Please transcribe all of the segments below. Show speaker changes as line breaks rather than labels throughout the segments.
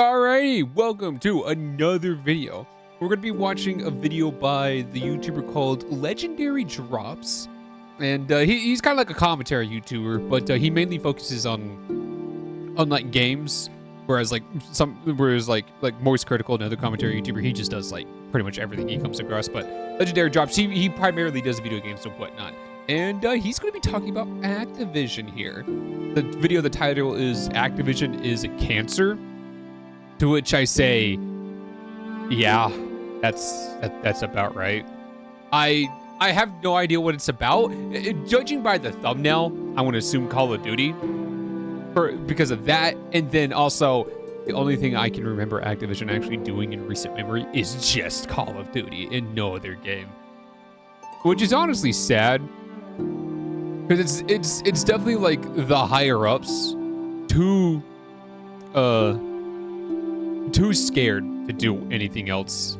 Alrighty, welcome to another video. We're going to be watching a video by the YouTuber called Legendary Drops. And he's kind of like a commentary YouTuber, but he mainly focuses on like games. Whereas like Moist Critical, another commentary YouTuber, he just does like pretty much everything he comes across. But Legendary Drops, he primarily does video games and whatnot. And he's going to be talking about Activision here. The video, the title is Activision is a Cancer. To which I say, yeah, that's about right. I have no idea what it's about. Judging by the thumbnail, I want to assume Call of Duty because of that. And then also, the only thing I can remember Activision actually doing in recent memory is just Call of Duty and no other game. Which is honestly sad. Because it's definitely like the higher ups too scared to do anything else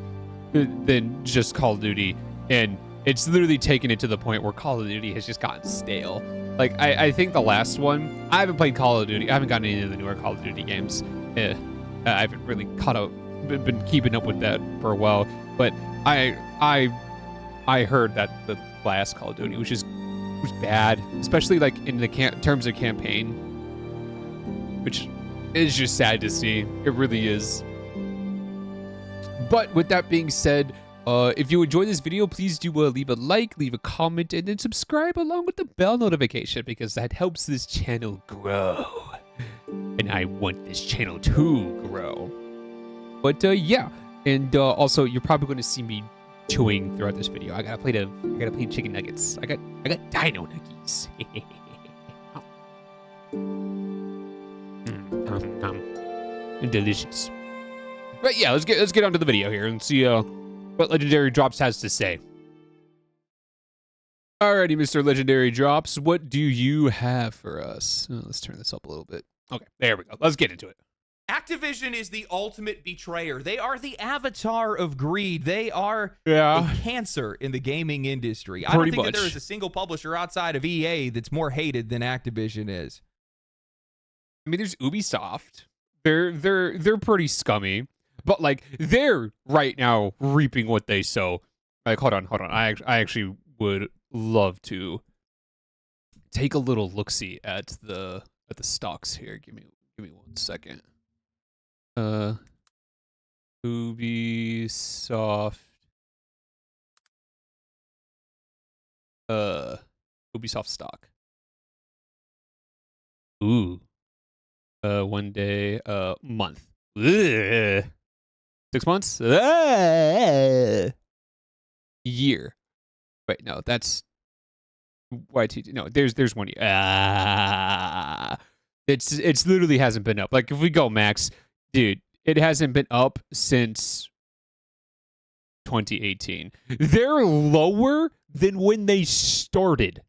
than just Call of Duty, and it's literally taken it to the point where Call of Duty has just gotten stale. Like I think the last one, I haven't played Call of Duty. I haven't gotten any of the newer Call of Duty games. I haven't really caught up, been keeping up with that for a while. But I heard that the last Call of Duty was bad, especially like in the terms of campaign, which is just sad to see. It really is. But with that being said, if you enjoyed this video, please do leave a like, leave a comment, and then subscribe along with the bell notification because that helps this channel grow. And I want this channel to grow. But yeah, and also you're probably going to see me chewing throughout this video. I gotta play chicken nuggets. I got dino nuggies. Delicious. But yeah, let's get onto the video here and see what Legendary Drops has to say. Alrighty, Mr. Legendary Drops, what do you have for us? Let's turn this up a little bit. Okay, there we go. Let's get into it.
Activision is the ultimate betrayer. They are the avatar of greed. They are
a
cancer in the gaming industry. I don't think that there is a single publisher outside of EA that's more hated than Activision is.
I mean, there's Ubisoft. They're pretty scummy, but like they're right now reaping what they sow. Like, hold on. I actually would love to take a little look-see at the stocks here. Give me 1 second. Ubisoft. Ubisoft stock. Ooh. 1 day, month. Ugh. 6 months? Year. Wait, no, that's YTT. No, there's 1 year. It's literally hasn't been up. Like if we go max, dude, it hasn't been up since 2018. They're lower than when they started.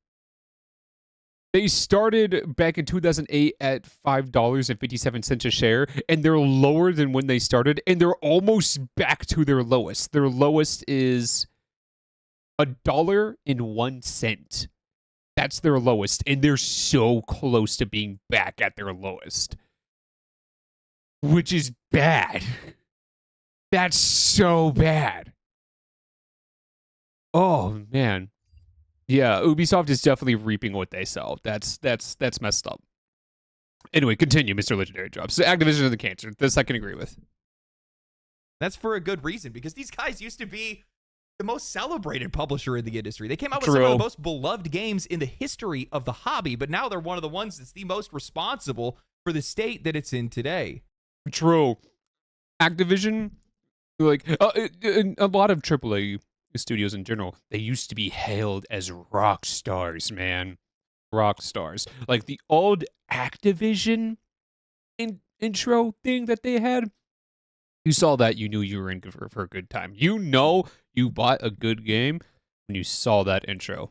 They started back in 2008 at $5.57 a share, and they're lower than when they started, and they're almost back to their lowest. Their lowest is $1.01. That's their lowest, and they're so close to being back at their lowest, which is bad. That's so bad. Oh, man. Yeah, Ubisoft is definitely reaping what they sow. That's messed up. Anyway, continue, Mr. Legendary Drops. Activision is the cancer. This I can agree with.
That's for a good reason, because these guys used to be the most celebrated publisher in the industry. They came out with some of the most beloved games in the history of the hobby, but now they're one of the ones that's the most responsible for the state that it's in today.
True. Activision, like a lot of AAA studios in general, they used to be hailed as rock stars, man. Rock stars. Like the old Activision intro thing that they had. You saw that, you knew you were in for a good time. You know you bought a good game when you saw that intro.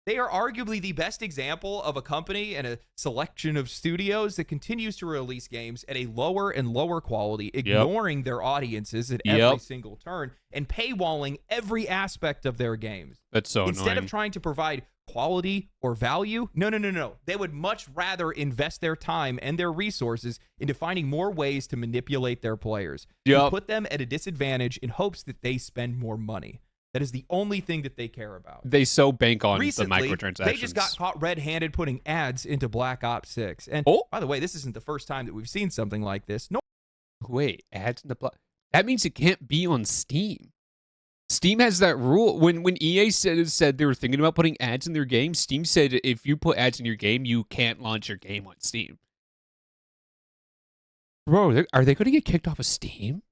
They are arguably the best example of a company and a selection of studios that continues to release games at a lower and lower quality, ignoring their audiences at every single turn and paywalling every aspect of their games.
That's so
Instead
annoying.
of trying to provide quality or value, no. They would much rather invest their time and their resources into finding more ways to manipulate their players. And put them at a disadvantage in hopes that they spend more money. That is the only thing that they care about.
They so bank on
Recently,
the microtransactions.
they just got caught red-handed putting ads into Black Ops 6. And by the way, this isn't the first time that we've seen something like this. No.
Wait, ads in the that means it can't be on Steam. Steam has that rule. When EA said they were thinking about putting ads in their game, Steam said if you put ads in your game, you can't launch your game on Steam. Bro, are they going to get kicked off of Steam?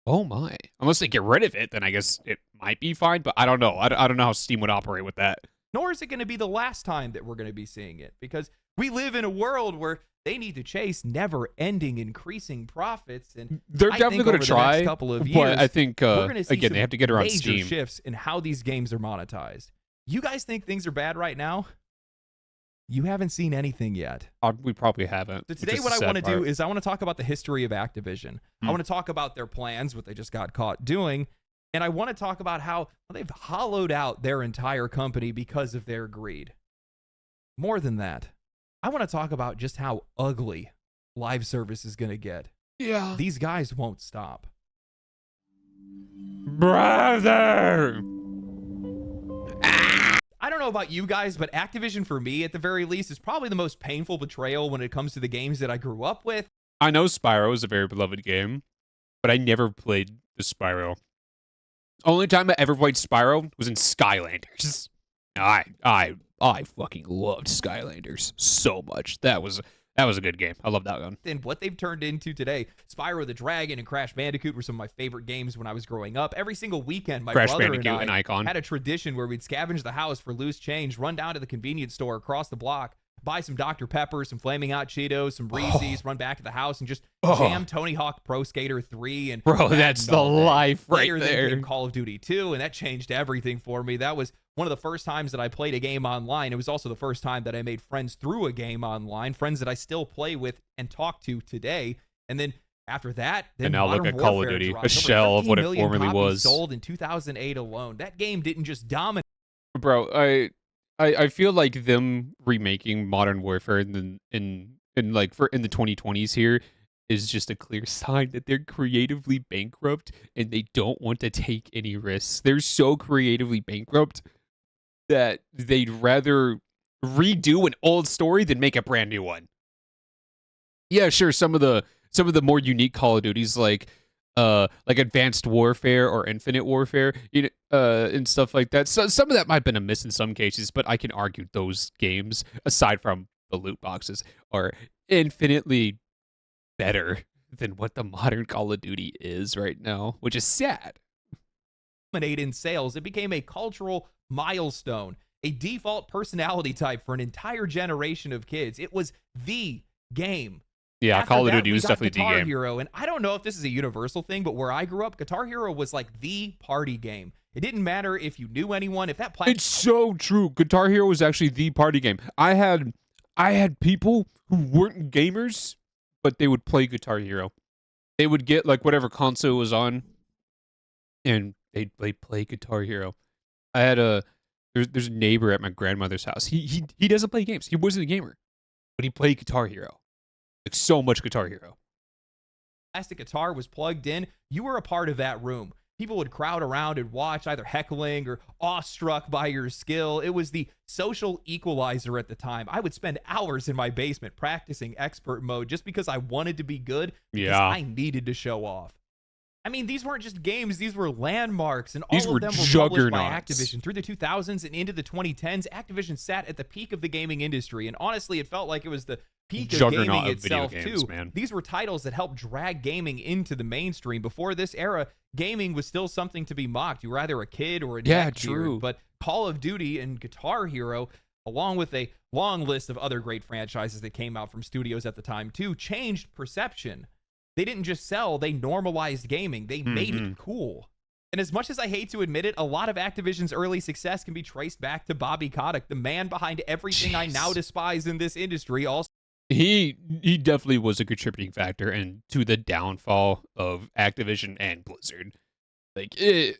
Oh my. Unless they get rid of it, then I guess it might be fine, but I don't know. I don't know how Steam would operate with that.
Nor is it going to be the last time that we're going to be seeing it, because we live in a world where they need to chase never-ending increasing profits, and
they're definitely going to try.
Next couple of years,
but I think
we're going to see
again they have to get around
major
Steam.
Shifts in how these games are monetized. You guys think things are bad right now? You haven't seen anything yet.
We probably haven't.
So today what I want to do is I want to talk about the history of Activision. I want to talk about their plans, what they just got caught doing, and I want to talk about how they've hollowed out their entire company because of their greed. More than that, I want to talk about just how ugly live service is going to get.
Yeah.
These guys won't stop.
Brother!
I don't know about you guys, but Activision, for me, at the very least, is probably the most painful betrayal when it comes to the games that I grew up with.
I know Spyro is a very beloved game, but I never played the Spyro. Only time I ever played Spyro was in Skylanders. I fucking loved Skylanders so much. That was a good game. I love that one.
And what they've turned into today, Spyro the Dragon and Crash Bandicoot were some of my favorite games when I was growing up. Every single weekend, my brother and I had a tradition where we'd scavenge the house for loose change, run down to the convenience store across the block, buy some Dr. Pepper, some Flaming Hot Cheetos, some Reese's, run back to the house and just jam Tony Hawk Pro Skater 3. And
bro, that's the life right there.
Then Call of Duty 2, and that changed everything for me. That was one of the first times that I played a game online. It was also the first time that I made friends through a game online, friends that I still play with and talk to today. And then after that,
and now look at Call of Duty, a shell of what it formerly was.
Sold in 2008 alone. That game didn't just dominate.
Bro, I feel like them remaking Modern Warfare in the 2020s here is just a clear sign that they're creatively bankrupt and they don't want to take any risks. They're so creatively bankrupt that they'd rather redo an old story than make a brand new one. Yeah, sure, some of the more unique Call of Duties like Advanced Warfare or Infinite Warfare, and stuff like that. So some of that might have been a miss in some cases, but I can argue those games, aside from the loot boxes, are infinitely better than what the modern Call of Duty is right now, which is sad.
In sales, it became a cultural milestone, a default personality type for an entire generation of kids. It was the game.
Yeah,
After
Call of
that,
Duty was definitely the game.
Guitar Hero, and I don't know if this is a universal thing, but where I grew up, Guitar Hero was like the party game. It didn't matter if you knew anyone, if that platform.
It's so true. Guitar Hero was actually the party game. I had people who weren't gamers, but they would play Guitar Hero. They would get like whatever console was on, and they'd play Guitar Hero. I had there's a neighbor at my grandmother's house. He doesn't play games. He wasn't a gamer, but he played Guitar Hero. Like so much Guitar Hero.
Plastic guitar was plugged in. You were a part of that room. People would crowd around and watch, either heckling or awestruck by your skill. It was the social equalizer at the time. I would spend hours in my basement practicing expert mode just because I wanted to be good, because I needed to show off. I mean, these weren't just games. These were landmarks, and all of them were published by Activision. Through the 2000s and into the 2010s, Activision sat at the peak of the gaming industry, and honestly, it felt like it was the peak of gaming itself, too.
Man.
These were titles that helped drag gaming into the mainstream. Before this era, gaming was still something to be mocked. You were either a kid or a neckbeard. But Call of Duty and Guitar Hero, along with a long list of other great franchises that came out from studios at the time, too, changed perception. They didn't just sell, they normalized gaming. They made it cool. And as much as I hate to admit it, a lot of Activision's early success can be traced back to Bobby Kotick, the man behind everything I now despise in this industry. Also,
he definitely was a contributing factor and to the downfall of Activision and Blizzard. Like it's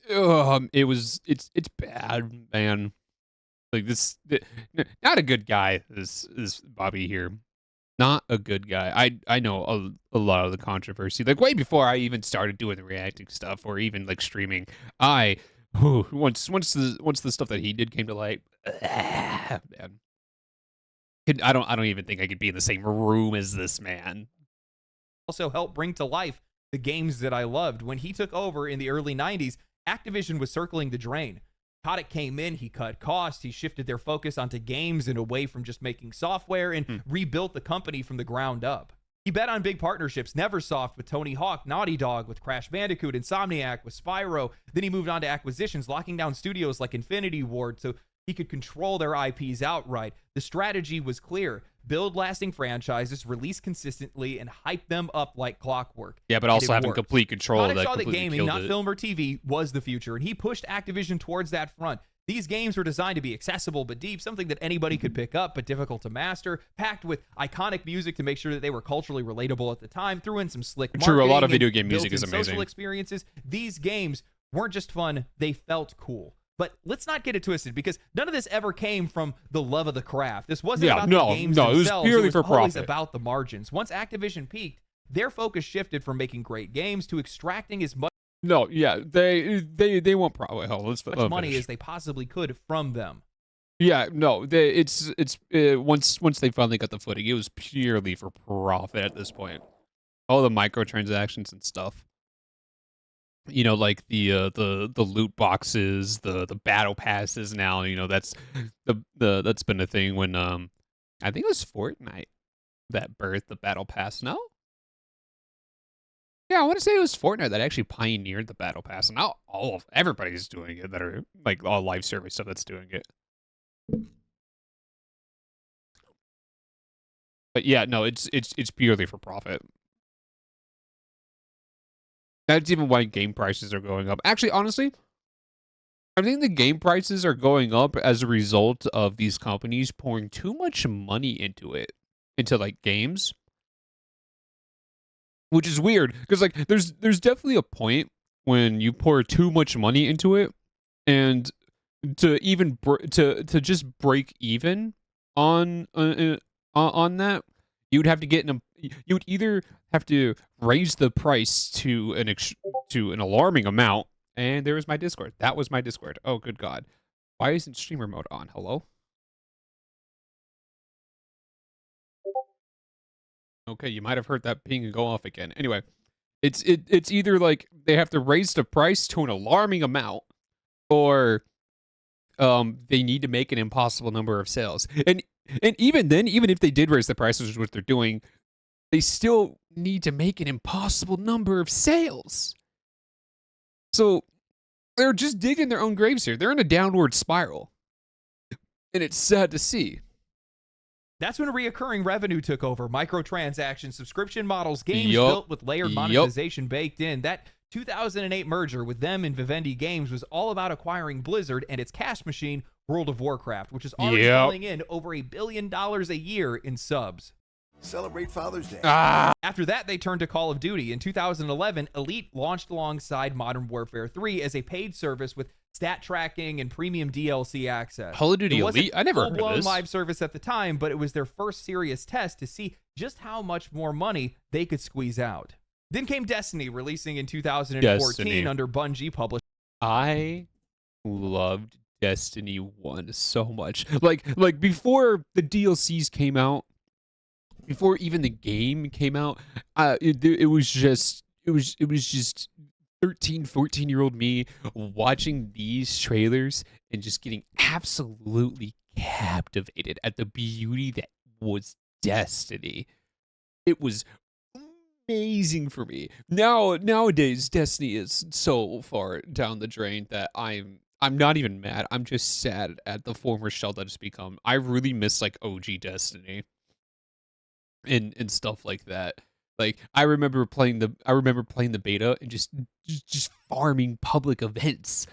bad, man. Like not a good guy. This Bobby here, not a good guy. I know a lot of the controversy. Like way before I even started doing the reacting stuff or even like streaming. Once the stuff that he did came to light, man. I don't even think I could be in the same room as this man.
Also helped bring to life the games that I loved. When he took over in the early 90s, Activision was circling the drain. Kotick came in, he cut costs, he shifted their focus onto games and away from just making software and rebuilt the company from the ground up. He bet on big partnerships, Neversoft with Tony Hawk, Naughty Dog with Crash Bandicoot, Insomniac with Spyro. Then he moved on to acquisitions, locking down studios like Infinity Ward so he could control their IPs outright. The strategy was clear. Build lasting franchises, release consistently, and hype them up like clockwork.
Yeah, but also having complete control of that.
Kotick saw that gaming, not film or TV, was the future, and he pushed Activision towards that front. These games were designed to be accessible but deep, something that anybody could pick up but difficult to master, packed with iconic music to make sure that they were culturally relatable at the time, threw in some slick marketing.
True, a lot of video game music is amazing.
Social experiences. These games weren't just fun, they felt cool. But let's not get it twisted, because none of this ever came from the love of the craft. This wasn't about the games themselves.
It was purely for profit.
Always about the margins. Once Activision peaked, their focus shifted from making great games to extracting as much
they want profit. Hell, let's
money as they possibly could from them.
Yeah, no, once they finally got the footing, it was purely for profit at this point. All the microtransactions and stuff. You know, like the loot boxes, the battle passes now, you know, that's that's been a thing when I think it was Fortnite that birthed the battle pass. No? Yeah, I want to say it was Fortnite that actually pioneered the battle pass, and now everybody's doing it that are like all live service stuff that's doing it. But yeah, no, it's purely for profit. That's even why game prices are going up. Actually, honestly, I think the game prices are going up as a result of these companies pouring too much money into like games, which is weird because like there's definitely a point when you pour too much money into it, and to even to just break even on that, you'd have to you would either have to raise the price to an alarming amount. And there was my Discord. That was my Discord. Oh, good God. Why isn't streamer mode on? Hello? Okay, you might have heard that ping and go off again. Anyway, it's either like they have to raise the price to an alarming amount, or they need to make an impossible number of sales. And even then, even if they did raise the price, which is what they're doing, they still need to make an impossible number of sales. So they're just digging their own graves here. They're in a downward spiral. And it's sad to see.
That's when reoccurring revenue took over. Microtransactions, subscription models, games built with layered monetization baked in. That 2008 merger with them and Vivendi Games was all about acquiring Blizzard and its cash machine, World of Warcraft, which is already pulling in over $1 billion a year in subs.
Celebrate Father's Day.
After that, they turned to Call of Duty. In 2011, Elite launched alongside Modern Warfare 3 as a paid service with stat tracking and premium DLC access.
Call of Duty Elite? I never heard of this.
Live service at the time, but it was their first serious test to see just how much more money they could squeeze out. Then came Destiny, releasing in 2014 under Bungie publishing.
I loved Destiny 1 so much. Like before the DLCs came out, before even the game came out, it was just 13, 14-year-old me watching these trailers and just getting absolutely captivated at the beauty that was Destiny. It was amazing for me. Nowadays, Destiny is so far down the drain that I'm not even mad. I'm just sad at the former shell that it's become. I really miss like OG Destiny and stuff like that. Like I remember playing the beta and just farming public events.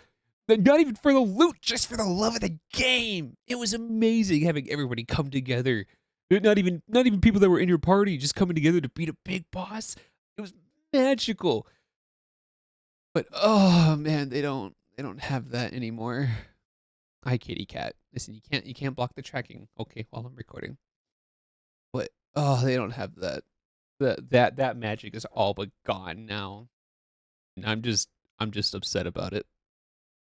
Not even for the loot, just for the love of the game. It was amazing having everybody come together. Not even people that were in your party, just coming together to beat a big boss. It was magical. But oh man, they don't have that anymore. Hi, kitty cat. Listen, you can't block the tracking. Okay, while I'm recording. But oh, they don't have that. That magic is all but gone now. And I'm just upset about it.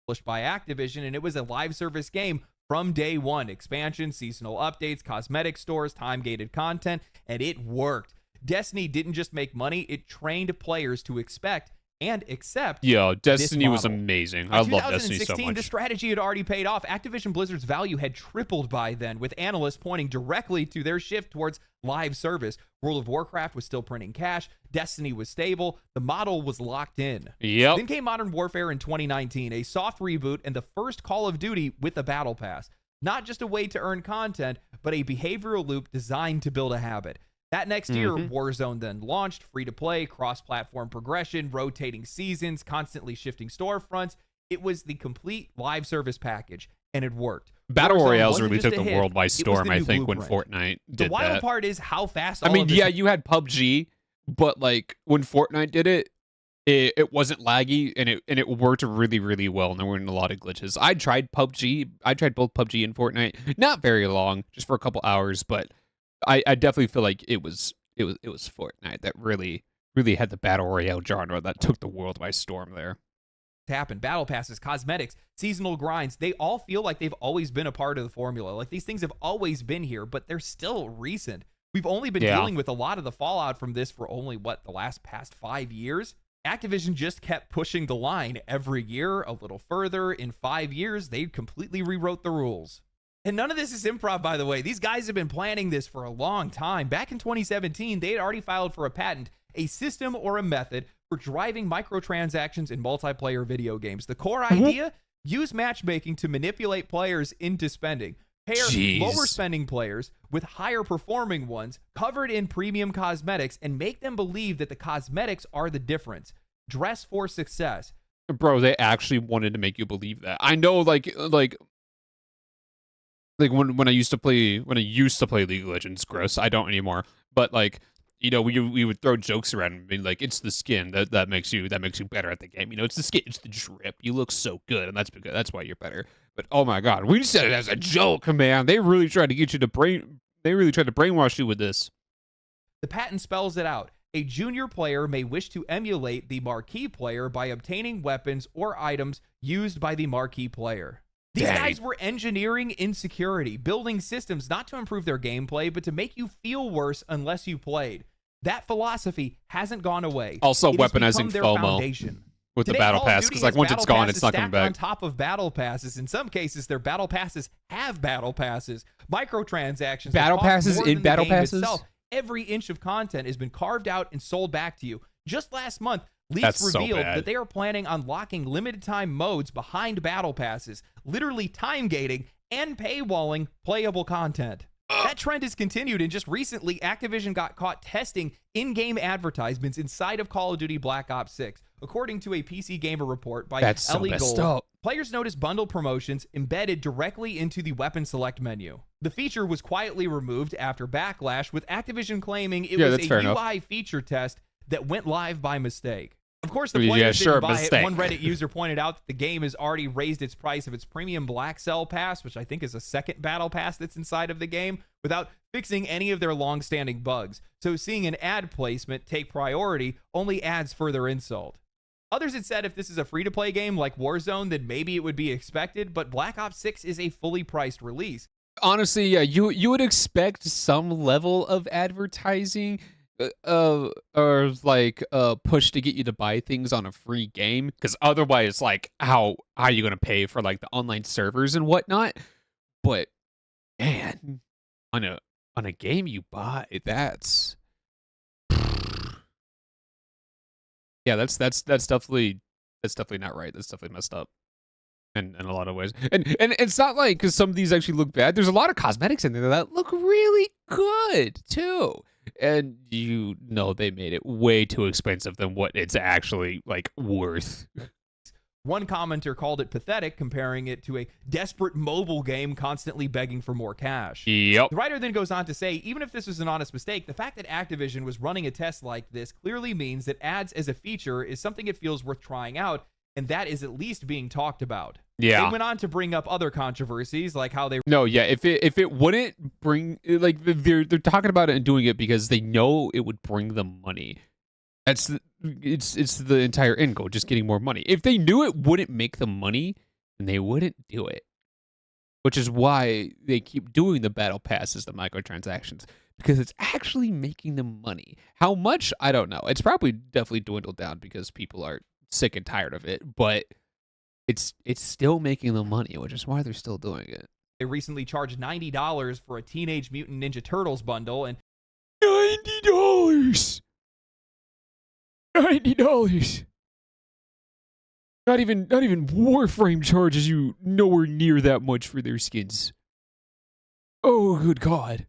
Published by Activision, and it was a live service game from day one. Expansion, seasonal updates, cosmetic stores, time-gated content, and it worked. Destiny didn't just make money, it trained players to expect and accept.
Yo, Destiny was amazing. I love Destiny so much.
The strategy had already paid off. Activision Blizzard's value had tripled by then, with analysts pointing directly to their shift towards live service. World of Warcraft was still printing cash. Destiny was stable. The model was locked in.
Yep.
Then came Modern Warfare in 2019, a soft reboot and the first Call of Duty with a battle pass. Not just a way to earn content, but a behavioral loop designed to build a habit. That next year, Warzone then launched, free-to-play, cross-platform progression, rotating seasons, constantly shifting storefronts. It was the complete live service package, and it worked.
Battle
Warzone
Royales
wasn't
really
just
took
a
the
hit,
world by storm, I think, when
blueprint.
Fortnite did
The wild
that.
part is how fast
I
all
mean,
of this...
yeah, you had PUBG, but like when Fortnite did it, it wasn't laggy and it worked really, really well, and there weren't a lot of glitches. I tried PUBG. I tried both PUBG and Fortnite. Not very long, just for a couple hours, but I definitely feel like it was Fortnite that really had the battle royale genre that took the world by storm there.
Happen. Battle passes, cosmetics, seasonal grinds, they all feel like they've always been a part of the formula. Like these things have always been here, but they're still recent. We've only been dealing with a lot of the fallout from this for only, the past 5 years? Activision just kept pushing the line every year a little further. In 5 years, they completely rewrote the rules. And none of this is improv, by the way. These guys have been planning this for a long time. Back in 2017, they had already filed for a patent, a system or a method for driving microtransactions in multiplayer video games. The core idea? Use matchmaking to manipulate players into spending. Pair lower spending players with higher performing ones covered in premium cosmetics and make them believe that the cosmetics are the difference. Dress for success.
Bro, they actually wanted to make you believe that. I know, like when I used to play League of Legends, gross. I don't anymore. But like, you know, we would throw jokes around and be like, it's the skin that makes you better at the game. You know, it's the skin, it's the drip. You look so good, and that's why you're better. But oh my god, we said it as a joke, man. They really tried to get you to they really tried to brainwash you with this.
The patent spells it out. A junior player may wish to emulate the marquee player by obtaining weapons or items used by the marquee player. These guys were engineering insecurity, building systems not to improve their gameplay, but to make you feel worse unless you played. That philosophy hasn't gone away.
Also,
it
weaponizing
their
FOMO
foundation.
with
Today,
the battle
Call of
pass,
Duty
because like
has
once it's
battle
gone, it's not coming
stacked
back.
on top of battle passes. In some cases, their battle passes have battle passes, microtransactions.
Battle passes in battle passes.
Itself. Every inch of content has been carved out and sold back to you. Just last month, leaks revealed that they are planning on locking limited time modes behind battle passes, literally time gating and paywalling playable content. That trend has continued, and just recently, Activision got caught testing in-game advertisements inside of Call of Duty Black Ops 6. According to a PC Gamer report by Ellie Gold, players noticed bundle promotions embedded directly into the weapon select menu. The feature was quietly removed after backlash, with Activision claiming it was a UI feature test that went live by mistake. Of course, the players didn't buy it. One Reddit user pointed out that the game has already raised its price of its premium Black Cell Pass, which I think is a second battle pass that's inside of the game, without fixing any of their long-standing bugs. So seeing an ad placement take priority only adds further insult. Others had said if this is a free-to-play game like Warzone, then maybe it would be expected, but Black Ops 6 is a fully priced release.
Honestly, yeah, you would expect some level of advertising or like push to get you to buy things on a free game, because otherwise, like, how are you gonna pay for like the online servers and whatnot? But man, on a game you buy, that's yeah, that's definitely not right. That's definitely messed up in a lot of ways. And it's not like because some of these actually look bad. There's a lot of cosmetics in there that look really good too. And they made it way too expensive than what it's actually like worth.
One commenter called it pathetic, comparing it to a desperate mobile game constantly begging for more cash.
Yep.
The writer then goes on to say, even if this was an honest mistake, the fact that Activision was running a test like this clearly means that ads as a feature is something it feels worth trying out, and that is at least being talked about.
Yeah.
They went on to bring up other controversies, like how they...
No, yeah, if it wouldn't bring, like, they're talking about it and doing it because they know it would bring them money. It's the entire end goal, just getting more money. If they knew it wouldn't make them money, then they wouldn't do it. Which is why they keep doing the battle passes, the microtransactions, because it's actually making them money. How much? I don't know. It's probably definitely dwindled down because people are sick and tired of it, but it's still making them money, which is why they're still doing it.
They recently charged $90 for a Teenage Mutant Ninja Turtles bundle, and
$90. $90. Not even Warframe charges you nowhere near that much for their skins. Oh, good God.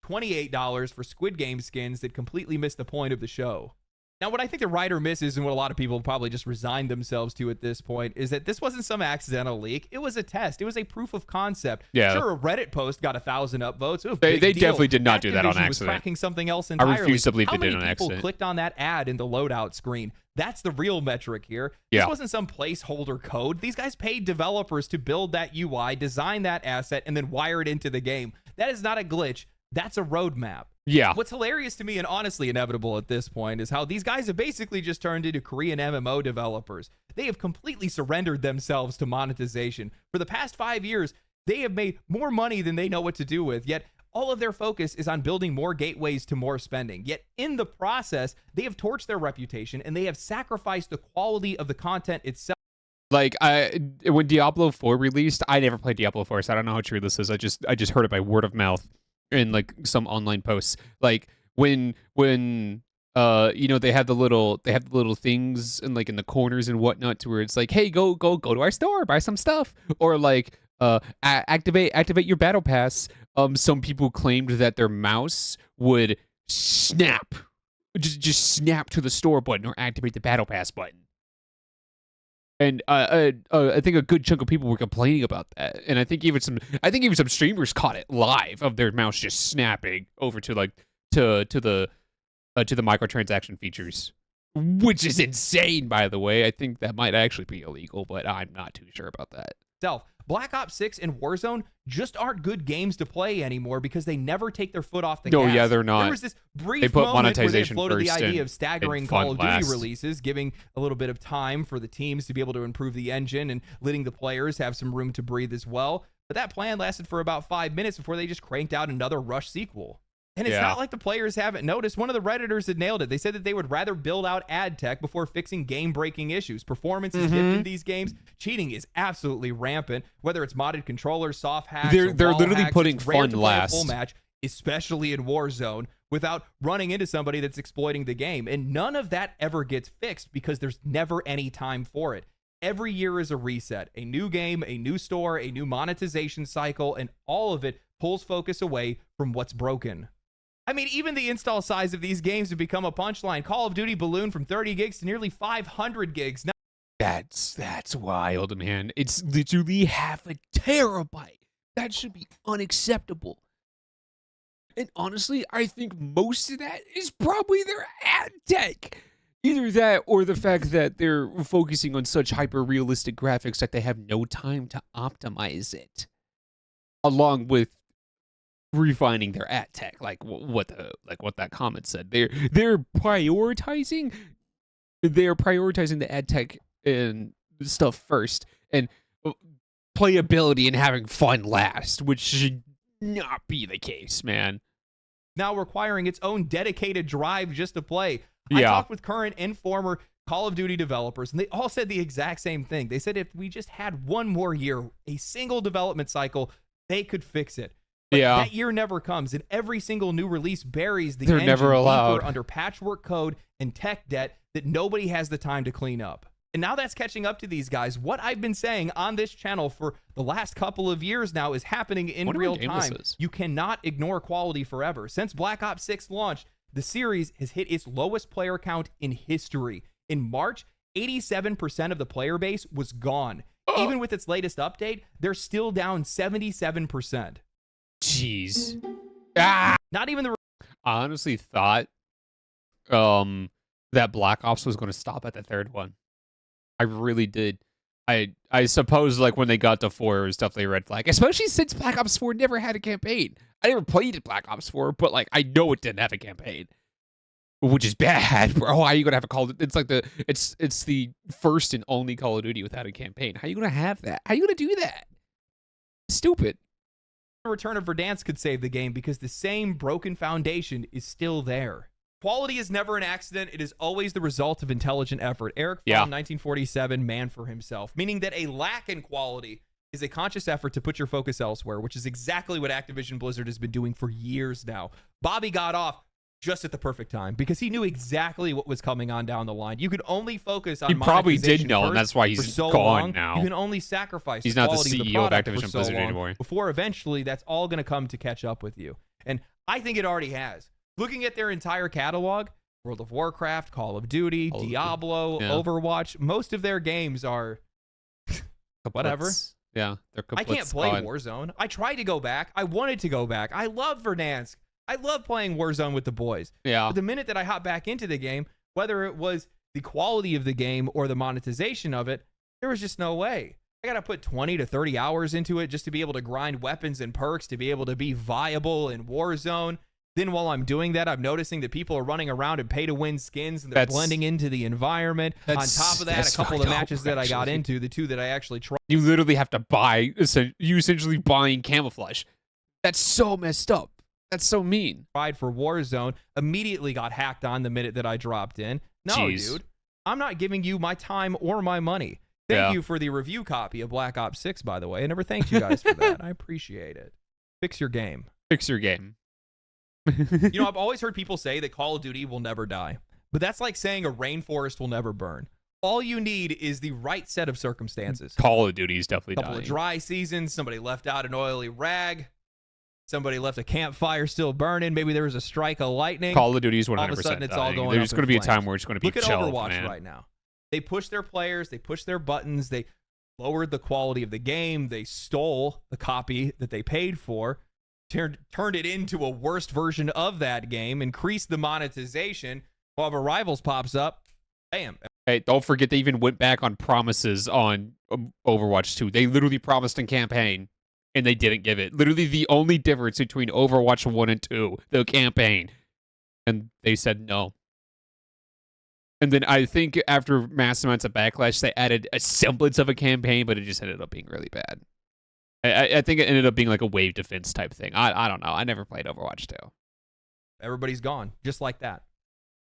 $28 for Squid Game skins that completely missed the point of the show. Now, what I think the writer misses, and what a lot of people probably just resigned themselves to at this point, is that this wasn't some accidental leak. It was a test. It was a proof of concept.
Yeah.
Sure, a Reddit post got 1,000 upvotes. Ooh,
They
big deal.
definitely did not do that on
Activision was
accident.
tracking something else entirely.
I refuse to believe
How
they did it on
many people
accident.
clicked on that ad in the loadout screen? That's the real metric here.
Yeah.
This wasn't some placeholder code. These guys paid developers to build that UI, design that asset, and then wire it into the game. That is not a glitch. That's a roadmap.
Yeah.
What's hilarious to me and honestly inevitable at this point is how these guys have basically just turned into Korean MMO developers. They have completely surrendered themselves to monetization. For the past 5 years, they have made more money than they know what to do with, yet all of their focus is on building more gateways to more spending. Yet in the process, they have torched their reputation and they have sacrificed the quality of the content itself.
Like, when Diablo 4 released, I never played Diablo 4, so I don't know how true this is. I just heard it by word of mouth in like some online posts. Like when they have the little things and like in the corners and whatnot to where it's like, hey, go to our store, buy some stuff, or like activate your battle pass. Some people claimed that their mouse would snap, just snap to the store button or activate the battle pass button. And I think a good chunk of people were complaining about that, and I think even some streamers caught it live of their mouse just snapping over to like to the microtransaction features, which is insane. By the way, I think that might actually be illegal, but I'm not too sure about that.
Black Ops 6 and Warzone just aren't good games to play anymore because they never take their foot off the gas.
No, yeah, they're not.
There was this brief
They put
moment where they
monetization
floated the
first
idea
and
of staggering
fun
Call of Duty
last.
releases, giving a little bit of time for the teams to be able to improve the engine and letting the players have some room to breathe as well. But that plan lasted for about 5 minutes before they just cranked out another Rush sequel. And it's not like the players haven't noticed. One of the Redditors had nailed it. They said that they would rather build out ad tech before fixing game-breaking issues. Performance is dipped in these games. Cheating is absolutely rampant. Whether it's modded controllers, soft hacks,
They're
or wall
literally
hacks,
putting
it's rare
fun
to play a
last.
full match, especially in Warzone, without running into somebody that's exploiting the game. And none of that ever gets fixed because there's never any time for it. Every year is a reset. A new game, a new store, a new monetization cycle, and all of it pulls focus away from what's broken. I mean, even the install size of these games have become a punchline. Call of Duty ballooned from 30 gigs to nearly 500 gigs. Now,
That's wild, man. It's literally half a terabyte. That should be unacceptable. And honestly, I think most of that is probably their ad tech. Either that or the fact that they're focusing on such hyper-realistic graphics that they have no time to optimize it. Along with refining their ad tech, like what that comment said. They're prioritizing the ad tech and stuff first, and playability and having fun last, which should not be the case, man.
Now requiring its own dedicated drive just to play. I talked with current and former Call of Duty developers, and they all said the exact same thing. They said if we just had one more year, a single development cycle, they could fix it. But that year never comes, and every single new release buries the engine
never allowed
deeper under patchwork code and tech debt that nobody has the time to clean up. And now that's catching up to these guys. What I've been saying on this channel for the last couple of years now is happening in real time. You cannot ignore quality forever. Since Black Ops 6 launched, the series has hit its lowest player count in history. In March, 87% of the player base was gone. Even with its latest update, they're still down 77%.
Jeez.
Not even the...
I honestly thought that Black Ops was going to stop at the third one. I really did. I suppose like when they got to 4, it was definitely a red flag, especially since Black Ops 4 never had a campaign. I never played Black Ops 4, but like I know it didn't have a campaign, which is bad. Bro, how are you gonna have a Call? It's like it's the first and only Call of Duty without a campaign. How are you gonna have that? How are you gonna do that? Stupid.
Return of Verdansk could save the game because the same broken foundation is still there. Quality is never an accident. It is always the result of intelligent effort. Eric Fromm, 1947, man for himself, meaning that a lack in quality is a conscious effort to put your focus elsewhere, which is exactly what Activision Blizzard has been doing for years now. Bobby got off just at the perfect time because he knew exactly what was coming on down the line. You could only focus on
monetization. He probably did know, and that's why he's gone now.
You can only sacrifice
he's
the
not the
quality
CEO
of
of Activision Blizzard
long
anymore.
Before eventually that's all going to come to catch up with you. And I think it already has. Looking at their entire catalog, World of Warcraft, Call of Duty, Diablo, Overwatch, most of their games are whatever.
Yeah, they're
I can't play Warzone. I tried to go back. I wanted to go back. I love Verdansk. I love playing Warzone with the boys.
Yeah.
But the minute that I hop back into the game, whether it was the quality of the game or the monetization of it, there was just no way. I got to put 20 to 30 hours into it just to be able to grind weapons and perks, to be able to be viable in Warzone. Then while I'm doing that, I'm noticing that people are running around in pay-to-win skins, and they're blending into the environment. On top of that, a couple of matches that I got into, the 2 that I actually tried.
You literally have to buy, you essentially buying camouflage. That's so messed up. That's so mean.
Tried for Warzone, immediately got hacked on the minute that I dropped in. No, dude. I'm not giving you my time or my money. Thank you for the review copy of Black Ops 6, by the way. I never thanked you guys for that. I appreciate it. Fix your game.
Fix your game.
You know, I've always heard people say that Call of Duty will never die, but that's like saying a rainforest will never burn. All you need is the right set of circumstances.
Call of Duty is definitely
dying. A couple of dry seasons, somebody left out an oily rag, somebody left a campfire still burning, maybe there was a strike of lightning.
Call of Duty is 100%
all of a sudden it's all going
There's going to be a time where it's going to be
Look at Overwatch right now. They push their players, they push their buttons, they lowered the quality of the game, they stole the copy that they paid for, turned it into a worst version of that game, increased the monetization. While the Rivals pops up, bam.
Hey, don't forget they even went back on promises on Overwatch 2. They literally promised in campaign, and they didn't give it. Literally the only difference between Overwatch 1 and 2, the campaign. And they said no. And then I think after mass amounts of backlash, they added a semblance of a campaign, but it just ended up being really bad. I think it ended up being like a wave defense type thing. I don't know. I never played Overwatch 2.
Everybody's gone, just like that.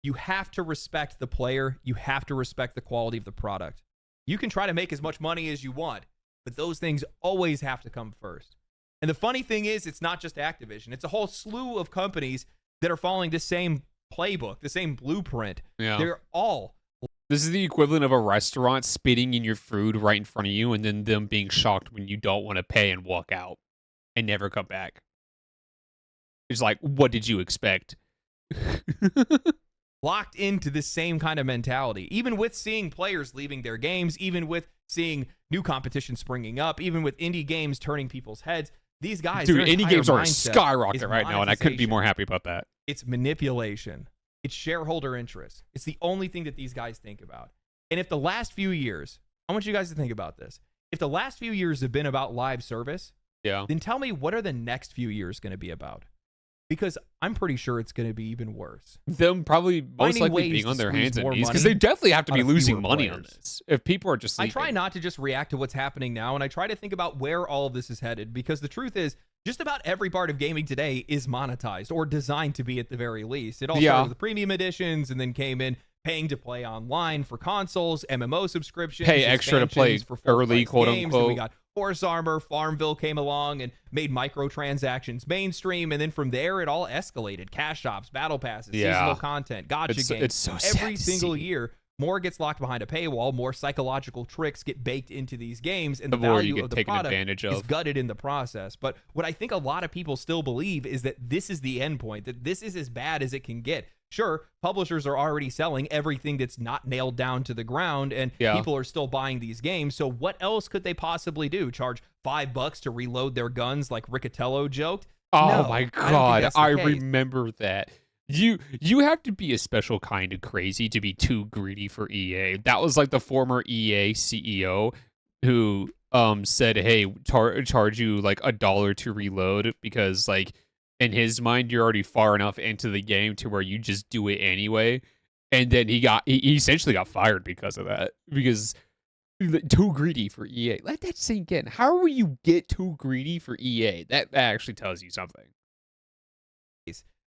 You have to respect the player. You have to respect the quality of the product. You can try to make as much money as you want, but those things always have to come first. And the funny thing is, it's not just Activision. It's a whole slew of companies that are following the same playbook, the same blueprint.
Yeah.
They're all...
This is the equivalent of a restaurant spitting in your food right in front of you and then them being shocked when you don't want to pay and walk out and never come back. It's like, what did you expect?
Locked into this same kind of mentality, even with seeing players leaving their games, even with seeing new competition springing up, even with indie games turning people's heads. These guys,
dude, indie games are skyrocketing right now, and I couldn't be more happy about that.
It's manipulation. It's shareholder interest. It's the only thing that these guys think about. And if the last few years, I want you guys to think about this. If the last few years have been about live service, then tell me, what are the next few years going to be about? Because I'm pretty sure it's going to be even worse.
Them probably most likely being on their hands and knees, because they definitely have to be losing money on this. If people are just sleeping.
I try not to just react to what's happening now, and I try to think about where all of this is headed, because the truth is, just about every part of gaming today is monetized, or designed to be at the very least. It all started with the premium editions, and then came in paying to play online for consoles, MMO subscriptions,
pay extra to play
for
early, quote unquote.
We got Horse Armor, Farmville came along and made microtransactions mainstream, and then from there it all escalated. Cash shops, battle passes, seasonal content, gotcha games.
It's so
every single year more gets locked behind a paywall, more psychological tricks get baked into these games, and the
more you
value
get
of the
taken
product
advantage
is
of.
gutted in the process. But what I think a lot of people still believe is that this is the end point, that this is as bad as it can get. Sure, publishers are already selling everything that's not nailed down to the ground, and people are still buying these games. So what else could they possibly do? Charge $5 to reload their guns like Riccatello joked?
Oh
No,
my
I don't think
God,
that's the
I
case.
remember that. You have to be a special kind of crazy to be too greedy for EA. That was like the former EA CEO who said, "Hey, charge you like $1 to reload," because like in his mind you're already far enough into the game to where you just do it anyway. And then he essentially got fired because of that, because too greedy for EA. Let that sink in. How will you get too greedy for EA? That actually tells you something.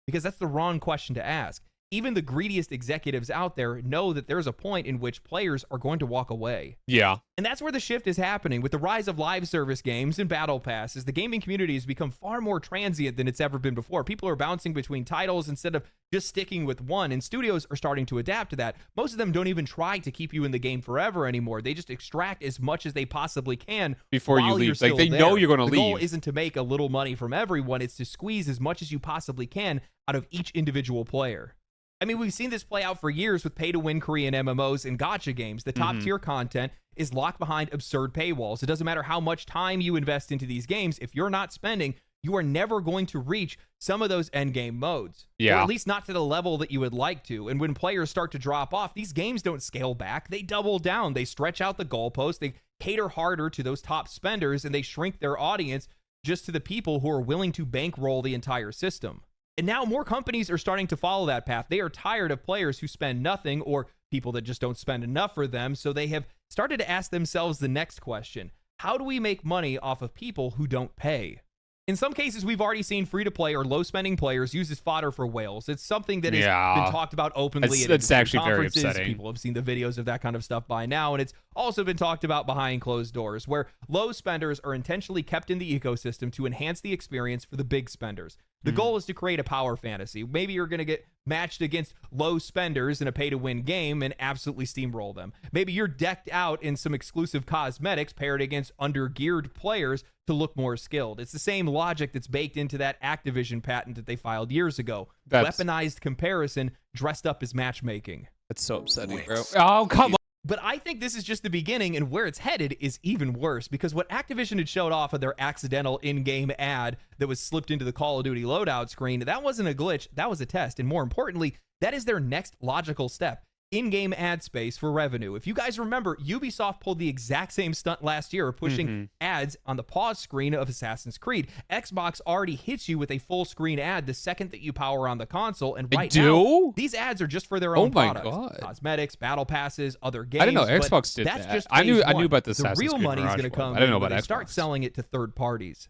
Because that's the wrong question to ask. Even the greediest executives out there know that there's a point in which players are going to walk away.
Yeah.
And that's where the shift is happening. With the rise of live service games and battle passes, the gaming community has become far more transient than it's ever been before. People are bouncing between titles instead of just sticking with one, and studios are starting to adapt to that. Most of them don't even try to keep you in the game forever anymore. They just extract as much as they possibly can
before you leave. Like, they know you're going to leave.
The goal isn't to make a little money from everyone. It's to squeeze as much as you possibly can out of each individual player. I mean, we've seen this play out for years with pay-to-win Korean MMOs and gacha games. The top-tier content is locked behind absurd paywalls. It doesn't matter how much time you invest into these games. If you're not spending, you are never going to reach some of those endgame modes.
Yeah.
Or at least not to the level that you would like to. And when players start to drop off, these games don't scale back. They double down. They stretch out the goalposts. They cater harder to those top spenders, and they shrink their audience just to the people who are willing to bankroll the entire system. And now more companies are starting to follow that path. They are tired of players who spend nothing or people that just don't spend enough for them. So they have started to ask themselves the next question: how do we make money off of people who don't pay? In some cases, we've already seen free-to-play or low-spending players use as fodder for whales. It's something that has been talked about openly at
it's actually very
conferences.
upsetting.
People have seen the videos of that kind of stuff by now, and it's also been talked about behind closed doors, where low spenders are intentionally kept in the ecosystem to enhance the experience for the big spenders. The goal is to create a power fantasy. Maybe you're going to get matched against low spenders in a pay-to-win game and absolutely steamroll them. Maybe you're decked out in some exclusive cosmetics paired against under-geared players to look more skilled. It's the same logic that's baked into that Activision patent that they filed years ago. Weaponized comparison dressed up as matchmaking.
That's so upsetting, bro. Oh, come on.
But I think this is just the beginning, and where it's headed is even worse, because what Activision had showed off of their accidental in-game ad that was slipped into the Call of Duty loadout screen, that wasn't a glitch, that was a test. And more importantly, that is their next logical step: in-game ad space for revenue. If you guys remember, Ubisoft pulled the exact same stunt last year, pushing ads on the pause screen of Assassin's Creed. Xbox already hits you with a full screen ad the second that you power on the console, and right now, these ads are just for their own products.
God.
Cosmetics, battle passes, other games.
I didn't know Xbox did
that's
that.
Just
I knew
one.
about the Assassin's
real
Creed
money is going to
Mirage
come
one. I didn't know
when
about
they
Xbox.
start selling it to third parties.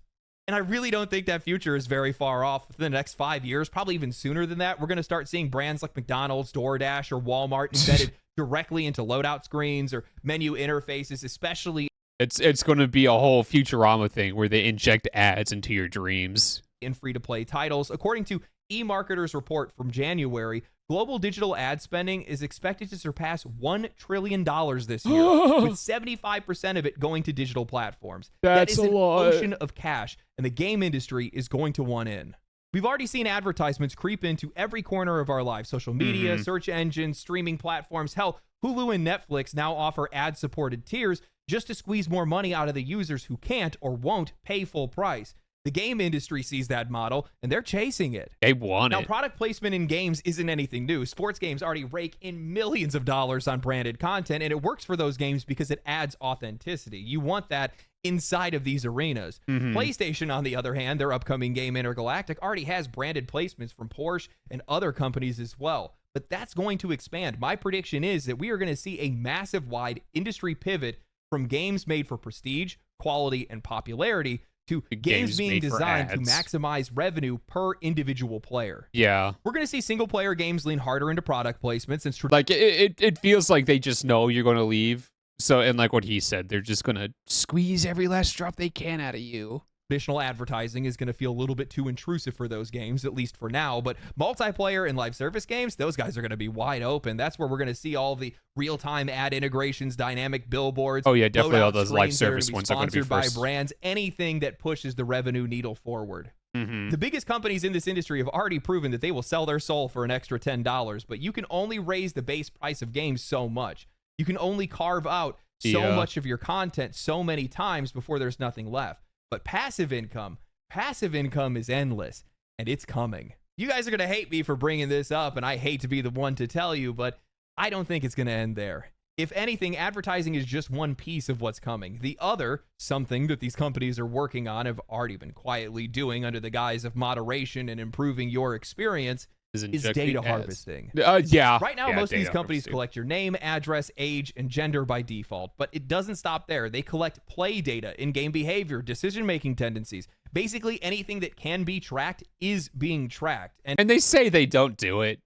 And I really don't think that future is very far off. For the next 5 years, probably even sooner than that, we're going to start seeing brands like McDonald's, DoorDash, or Walmart embedded directly into loadout screens or menu interfaces, especially.
It's going to be a whole Futurama thing where they inject ads into your dreams.
In free-to-play titles. According to eMarketer's report from January, global digital ad spending is expected to surpass $1 trillion this year, with 75% of it going to digital platforms.
That's
that is
a lot.
An ocean of cash, and the game industry is going to want in. We've already seen advertisements creep into every corner of our lives: social media, search engines, streaming platforms. Hell, Hulu and Netflix now offer ad-supported tiers just to squeeze more money out of the users who can't or won't pay full price. The game industry sees that model, and they're chasing it.
They want
Now,
it.
product placement in games isn't anything new. Sports games already rake in millions of dollars on branded content, and it works for those games because it adds authenticity. You want that inside of these arenas. PlayStation, on the other hand, their upcoming game Intergalactic already has branded placements from Porsche and other companies as well. But that's going to expand. My prediction is that we are going to see a massive wide industry pivot from games made for prestige, quality, and popularity to games being
made for
designed to
ads.
maximize revenue per individual player.
Yeah.
We're going to see single-player games lean harder into product placements and
Like, it feels like they just know you're going to leave. So, and like what he said, they're just going to squeeze every last drop they can out of you.
Traditional advertising is going to feel a little bit too intrusive for those games, at least for now. But multiplayer and live service games, those guys are going to be wide open. That's where we're going to see all the real-time ad integrations, dynamic billboards.
Oh yeah, definitely all those live
screens that are
service ones are going to be
sponsored
first.
by brands, anything that pushes the revenue needle forward.
Mm-hmm.
The biggest companies in this industry have already proven that they will sell their soul for an extra $10, but you can only raise the base price of games so much. You can only carve out so much of your content so many times before there's nothing left. But passive income is endless, and it's coming. You guys are going to hate me for bringing this up, and I hate to be the one to tell you, but I don't think it's going to end there. If anything, advertising is just one piece of what's coming. The other, something that these companies are working on, have already been quietly doing under the guise of moderation and improving your experience, is data harvesting.
Yeah.
Right now, most of these companies collect your name, address, age, and gender by default, but it doesn't stop there. They collect play data, in-game behavior, decision-making tendencies. Basically, anything that can be tracked is being tracked.
And they say they don't do it,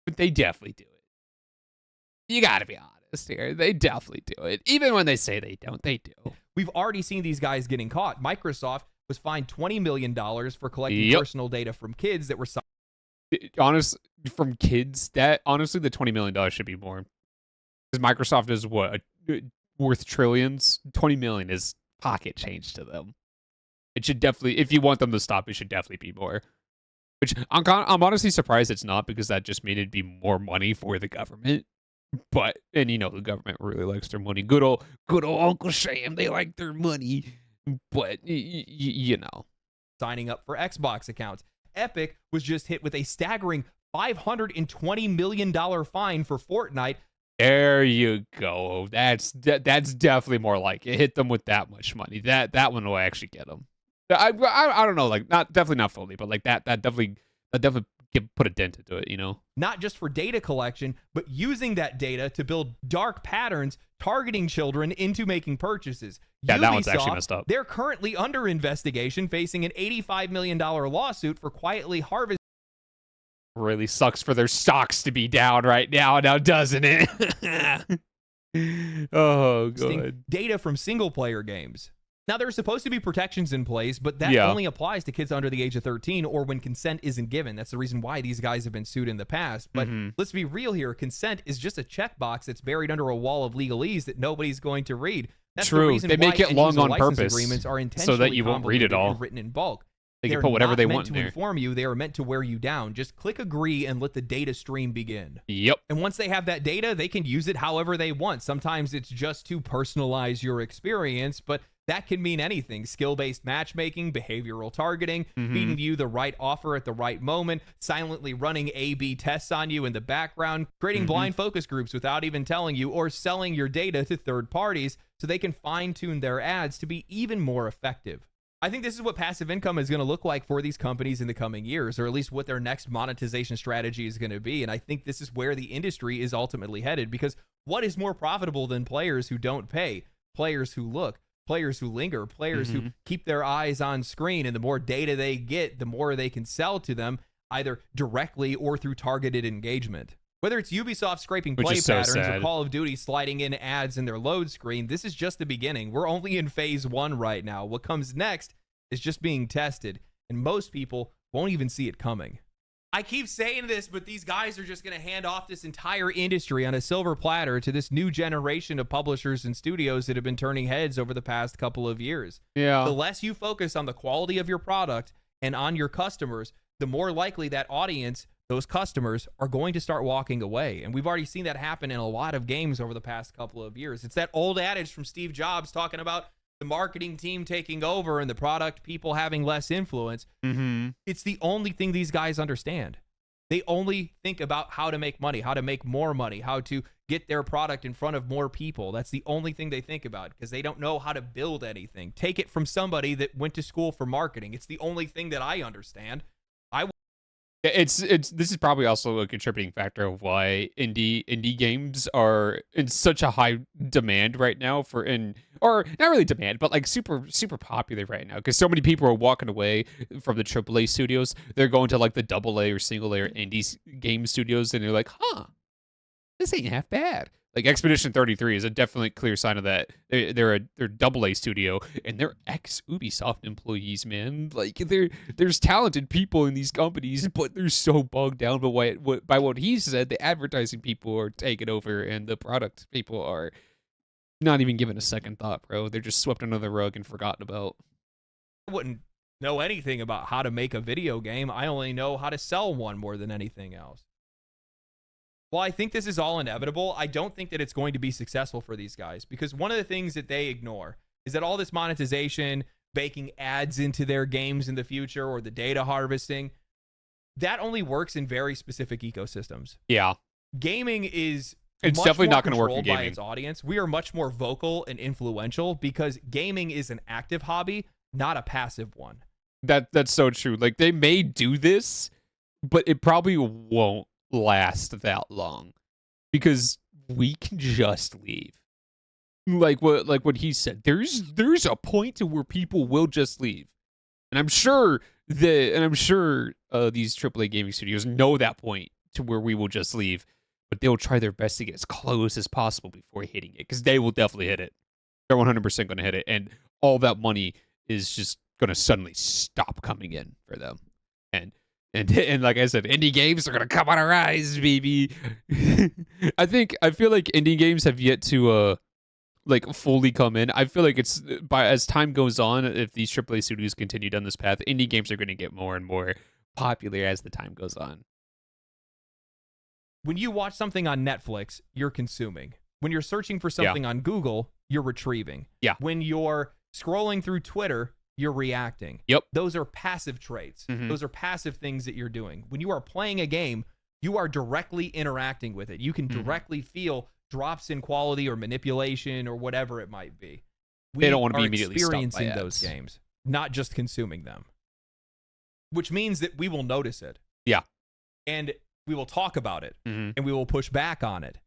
but they definitely do it. You got to be honest here. They definitely do it. Even when they say they don't, they do.
We've already seen these guys getting caught. Microsoft was fined $20 million for collecting personal data from kids that were
honest from kids. That honestly, the $20 million should be more, because Microsoft is worth trillions. 20 million is pocket change to them. It should definitely, if you want them to stop, it should definitely be more. Which I'm honestly surprised it's not, because that just made it be more money for the government. But, and you know, the government really likes their money. Good old Uncle Sam, they like their money. But you know,
signing up for Xbox accounts. Epic was just hit with a staggering $520 million fine for Fortnite.
There you go. That's definitely more like it. Hit them with that much money. That one will actually get them. I don't know, like definitely not fully, but like that definitely put a dent into it, you know.
Not just for data collection, but using that data to build dark patterns targeting children into making purchases.
Yeah, that one's actually messed up.
They're currently under investigation, facing an $85 million lawsuit for quietly harvesting.
Really sucks for their stocks to be down right now, doesn't it? Oh, good.
Data from single-player games. Now, there are supposed to be protections in place, but that only applies to kids under the age of 13 or when consent isn't given. That's the reason why these guys have been sued in the past. But let's be real here. Consent is just a checkbox that's buried under a wall of legalese that nobody's going to read. That's
true.
The reason
they make it long on purpose
agreements are intentionally
so that you won't read it all.
Written in bulk.
They can put whatever they want in there.
They're not meant to inform you. They are meant to wear you down. Just click agree and let the data stream begin.
Yep.
And once they have that data, they can use it however they want. Sometimes it's just to personalize your experience, but that can mean anything. Skill-based matchmaking, behavioral targeting, feeding you the right offer at the right moment, silently running A/B tests on you in the background, creating blind focus groups without even telling you, or selling your data to third parties so they can fine-tune their ads to be even more effective. I think this is what passive income is going to look like for these companies in the coming years, or at least what their next monetization strategy is going to be. And I think this is where the industry is ultimately headed, because what is more profitable than players who don't pay, players who look, players who linger, players who keep their eyes on screen, and the more data they get, the more they can sell to them, either directly or through targeted engagement. Whether it's Ubisoft scraping play patterns or Call of Duty sliding in ads in their load screen, this is just the beginning. We're only in phase 1 right now. What comes next is just being tested, and most people won't even see it coming. I keep saying this, but these guys are just going to hand off this entire industry on a silver platter to this new generation of publishers and studios that have been turning heads over the past couple of years.
Yeah.
The less you focus on the quality of your product and on your customers, the more likely that audience, those customers, are going to start walking away. And we've already seen that happen in a lot of games over the past couple of years. It's that old adage from Steve Jobs talking about the marketing team taking over and the product people having less influence. It's the only thing these guys understand. They only think about how to make money, how to make more money, how to get their product in front of more people. That's the only thing they think about, because they don't know how to build anything. Take it from somebody that went to school for marketing. It's the only thing that I understand.
This is probably also a contributing factor of why indie games are in such a high demand right now or not really demand, but like super popular right now, because so many people are walking away from the AAA studios. They're going to like the AA or single A or indie game studios, and they're like, this ain't half bad. Like Expedition 33 is a definitely clear sign of that. They're double A studio and they're ex Ubisoft employees, man. Like there's talented people in these companies, but they're so bogged down by what he said. The advertising people are taking over, and the product people are not even given a second thought, bro. They're just swept under the rug and forgotten about.
I wouldn't know anything about how to make a video game. I only know how to sell one more than anything else. Well, I think this is all inevitable. I don't think that it's going to be successful for these guys, because one of the things that they ignore is that all this monetization, baking ads into their games in the future, or the data harvesting, that only works in very specific ecosystems.
Yeah.
Gaming is
It's
much
definitely
more
not going to work in
controlled by
gaming.
its audience. We are much more vocal and influential because gaming is an active hobby, not a passive one.
That's so true. Like they may do this, but it probably won't last that long because we can just leave. Like what he said. There's a point to where people will just leave. And I'm sure these AAA gaming studios know that point to where we will just leave, but they'll try their best to get as close as possible before hitting it, because they will definitely hit it. They're 100% going to hit it, and all that money is just going to suddenly stop coming in for them. And like I said, indie games are going to come on a rise, baby. I feel like indie games have yet to like fully come in. I feel like it's as time goes on, if these AAA studios continue down this path, indie games are going to get more and more popular as the time goes on.
When you watch something on Netflix, you're consuming. When you're searching for something on Google, you're retrieving.
Yeah.
When you're scrolling through Twitter, you're reacting.
Yep.
Those are passive traits.
Mhm.
Those are passive things that you're doing. When you are playing a game, you are directly interacting with it. You can directly feel drops in quality or manipulation or whatever it might be.
They don't want to be immediately stopped by
experiencing
ads.
those games, not just consuming them. Which means that we will notice it.
Yeah.
And we will talk about it.
Mhm.
And we will push back on it.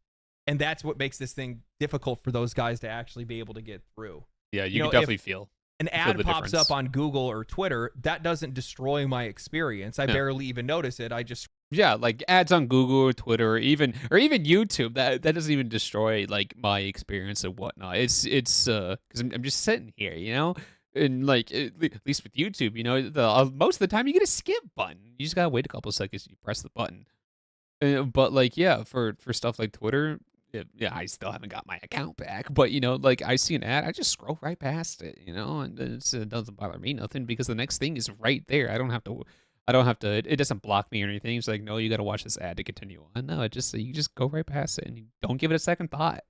And that's what makes this thing difficult for those guys to actually be able to get through.
Yeah, you
know,
can definitely feel
an ad
the
pops
difference.
up on Google or Twitter, that doesn't destroy my experience. I barely even notice it. I just
like ads on Google or Twitter or even YouTube. That doesn't even destroy like my experience and whatnot. It's because I'm just sitting here, you know, and like at least with YouTube, you know, most of the time you get a skip button. You just gotta wait a couple of seconds. You press the button. But like for stuff like Twitter. Yeah, I still haven't got my account back, but you know, like I see an ad, I just scroll right past it, you know, and it doesn't bother me nothing because the next thing is right there. I don't have to. It doesn't block me or anything. It's like, no, you got to watch this ad to continue on. No, you just go right past it and you don't give it a second thought.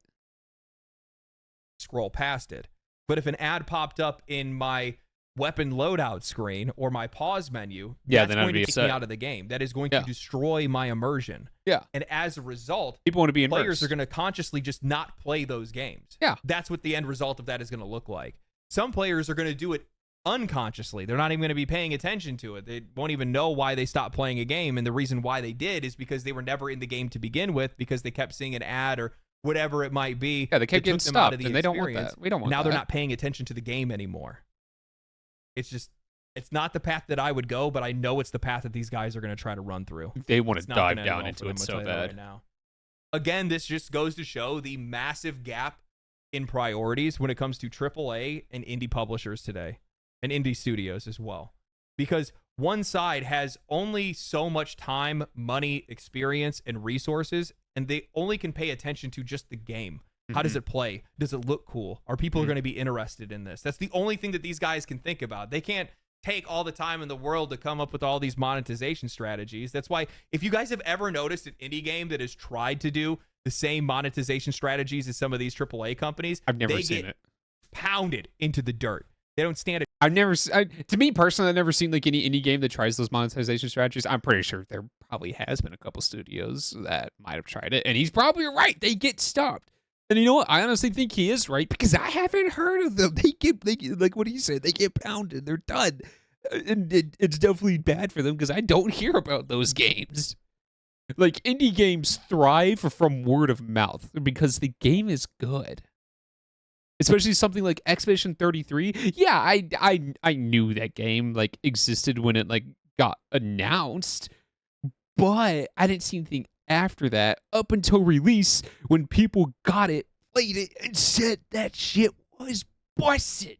scroll past it. But if an ad popped up in my weapon loadout screen or my pause menu, that's
then I'd
going to
be
kick
upset.
me out of the game. That is going to destroy my immersion.
Yeah.
And as a result,
People want to be immersed.
players are going to consciously just not play those games.
Yeah.
That's what the end result of that is going to look like. Some players are going to do it unconsciously. They're not even going to be paying attention to it. They won't even know why they stopped playing a game. And the reason why they did is because they were never in the game to begin with, because they kept seeing an ad or whatever it might be.
Yeah, they kept
that
getting
took them out of
stopped,
the
and they don't want
experience.
that. We don't want
now
that.
they're not paying attention to the game anymore. It's not the path that I would go, but I know it's the path that these guys are going to try to run through.
They want
It's
to
not
dive
gonna end
down
well
into
for them,
it
I'll
so
tell you that
bad.
right now. Again, this just goes to show the massive gap in priorities when it comes to AAA and indie publishers today, and indie studios as well. Because one side has only so much time, money, experience, and resources, and they only can pay attention to just the game. How does it play? Does it look cool? Are people going to be interested in this? That's the only thing that these guys can think about. They can't take all the time in the world to come up with all these monetization strategies. That's why if you guys have ever noticed an indie game that has tried to do the same monetization strategies as some of these AAA companies,
I've never
they
seen
get
it.
pounded into the dirt. They don't stand it.
To me personally, I've never seen like any indie game that tries those monetization strategies. I'm pretty sure there probably has been a couple studios that might have tried it, and he's probably right. They get stopped. And you know what? I honestly think he is right because I haven't heard of them. They get like what he said. They get pounded. They're done, and it's definitely bad for them because I don't hear about those games. Like indie games thrive from word of mouth because the game is good. Especially something like Expedition 33. Yeah, I knew that game like existed when it like got announced, but I didn't see anything after that, up until release, when people got it, played it, and said that shit was busted.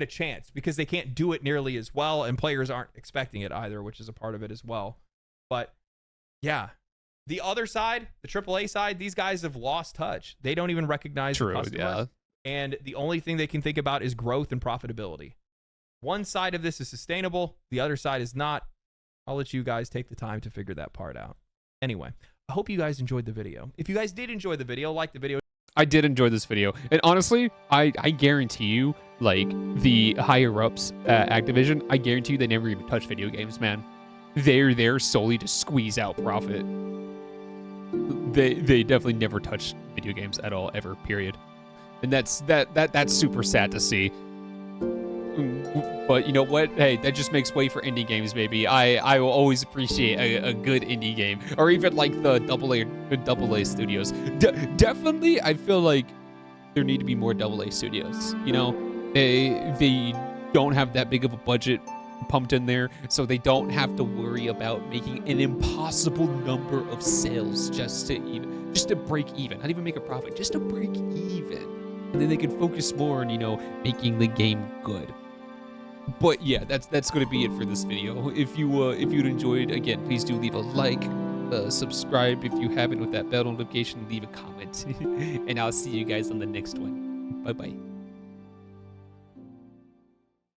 A chance because they can't do it nearly as well, and players aren't expecting it either, which is a part of it as well. But yeah, the other side, the AAA side, these guys have lost touch. They don't even recognize the customer,
yeah.
And the only thing they can think about is growth and profitability. One side of this is sustainable, the other side is not. I'll let you guys take the time to figure that part out. Anyway, I hope you guys enjoyed the video. If you guys did enjoy the video, like the video.
I did enjoy this video, and honestly, I guarantee you, like, the higher ups at Activision, I guarantee you they never even touch video games, man. They're there solely to squeeze out profit. They definitely never touch video games at all, ever, period. And that's super sad to see. But you know what? Hey, that just makes way for indie games, baby. I will always appreciate a good indie game, or even like the AA studios. Definitely, I feel like there need to be more AA studios. You know, they don't have that big of a budget pumped in there, so they don't have to worry about making an impossible number of sales just to break even. Not even make a profit, just to break even. And then they can focus more on, you know, making the game good. But yeah, that's going to be it for this video. If you'd enjoyed, again, please do leave a like, subscribe if you haven't with that bell notification, leave a comment, and I'll see you guys on the next one. Bye bye.